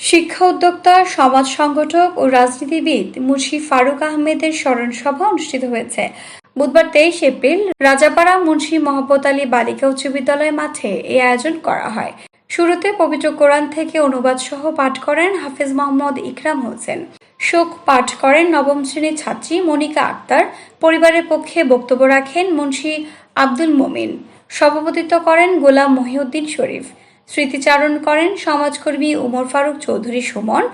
শিক্ষা উদ্যোক্তা, সমাজ সংগঠক ও রাজনীতিবিদ মুন্সী ফারুক আহমেদের স্মরণ সভা অনুষ্ঠিত হয়েছে বুধবার 23 এপ্রিল রাজাপাড়া মুন্সী মহব্বত আলী বালিকা উচ্চ বিদ্যালয় মাঠে এই আয়োজন করা হয়। শুরুতে পবিত্র কোরআন থেকে অনুবাদ সহ পাঠ করেন হাফেজ মোহাম্মদ ইকরাম হোসেন। শোক পাঠ করেন নবম শ্রেণীর ছাত্রী মনিকা আক্তার। পরিবারের পক্ষে বক্তব্য রাখেন মুন্সী আব্দুল মোমিন। সভাপতিত্ব করেন গোলাম মহিউদ্দিন শরীফ। স্মৃতিচারণ করেন সমাজকর্মী উমর ফারুক চৌধুরী সুমন,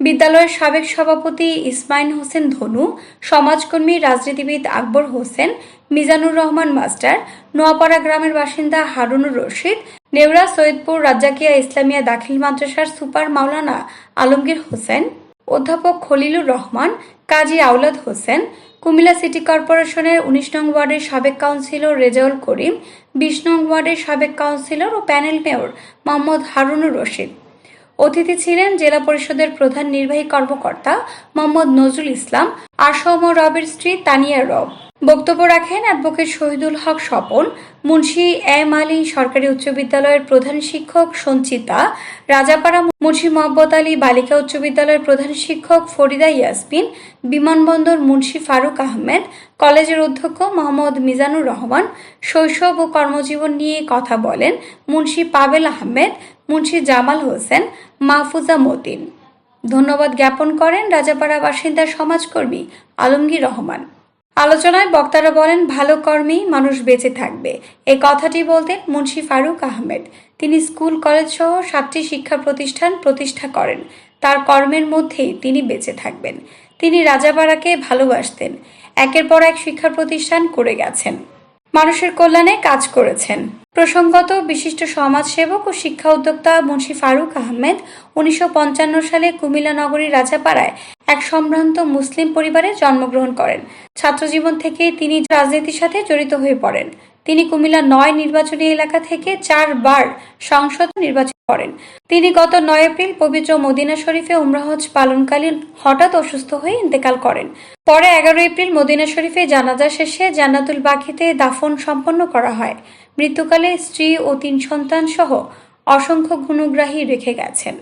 বিদ্যালয়ের সাবেক সভাপতি ইসমাইল হোসেন ধনু, সমাজকর্মী রাজনীতিবিদ আকবর হোসেন, মিজানুর রহমান মাস্টার, নোয়াপাড়া গ্রামের বাসিন্দা হারুনুর রশিদ, নেওড়া সৈয়দপুর রাজ্জাকিয়া ইসলামিয়া দাখিল মাদ্রাসার সুপার মাওলানা আলমগীর হোসেন, অধ্যাপক খলিলুর রহমান, কাজী আওলাদ হোসেন, কুমিল্লা সিটি কর্পোরেশনের 19 নং ওয়ার্ডের সাবেক কাউন্সিলর রেজাউল করিম, 20 নং ওয়ার্ডের সাবেক কাউন্সিলর ও প্যানেল মেয়র মোহাম্মদ হারুনুর রশিদ। অতিথি ছিলেন জেলা পরিষদের প্রধান নির্বাহী কর্মকর্তা মোহাম্মদ নজরুল ইসলাম, আসম রবের স্ত্রী তানিয়া রব। বক্তব্য রাখেন অ্যাডভোকেট শহীদুল হক স্বপন, মুন্সী এম আলী সরকারি উচ্চ বিদ্যালয়ের প্রধান শিক্ষক সঞ্চিতা, রাজাপাড়া মুন্সী মহব্বত আলী বালিকা উচ্চ বিদ্যালয়ের প্রধান শিক্ষক ফরিদা ইয়াসমিন, বিমানবন্দর মুন্সী ফারুক আহমেদ, কলেজের অধ্যক্ষ মোহাম্মদ মিজানুর রহমান। শৈশব ও কর্মজীবন নিয়ে কথা বলেন মুন্সী পাবেল আহমেদ, মুন্সী জামাল হোসেন, মাহফুজা মতিন। ধন্যবাদ জ্ঞাপন করেন রাজাপাড়া বাসিন্দা সমাজকর্মী আলমগীর রহমান। আলোচনায় বক্তারা বলেন, ভালো কর্মেই মানুষ বেঁচে থাকবে। এই কথাটি বলতেন মুন্সী ফারুক আহমেদ। তিনি স্কুল কলেজ সহ 7টি শিক্ষা প্রতিষ্ঠান প্রতিষ্ঠা করেন। তার কর্মের মধ্যেই তিনি বেঁচে থাকবেন। তিনি রাজাপাড়াকে ভালোবাসতেন। একের পর এক শিক্ষা প্রতিষ্ঠান করে গেছেন, মানুষের কল্যাণে কাজ করেছেন। প্রসঙ্গত, বিশিষ্ট সমাজসেবক ও শিক্ষা উদ্যোক্তা মুন্সী ফারুক আহমেদ 1955 সালে কুমিল্লা নগরীর রাজাপাড়ায় এক সম্ভ্রান্ত মুসলিম পরিবারে জন্মগ্রহণ করেন। ছাত্রজীবন থেকে তিনি রাজনীতির সাথে জড়িত হয়ে পড়েন। তিনি কুমিল্লা 9 নির্বাচনী এলাকা থেকে 4 বার সংসদ নির্বাচন করেন। তিনি গত 9 এপ্রিল পবিত্র মদিনা শরীফে উমরা হজ পালনকালীন হঠাৎ অসুস্থ হয়ে ইন্তেকাল করেন। পরে 11 এপ্রিল মদিনা শরীফে জানাজা শেষে জান্নাতুল বাকিতে দাফন সম্পন্ন করা হয়। মৃত্যুকালে স্ত্রী ও 3 সন্তান সহ অসংখ্য গুণগ্রাহী রেখে গেছেন।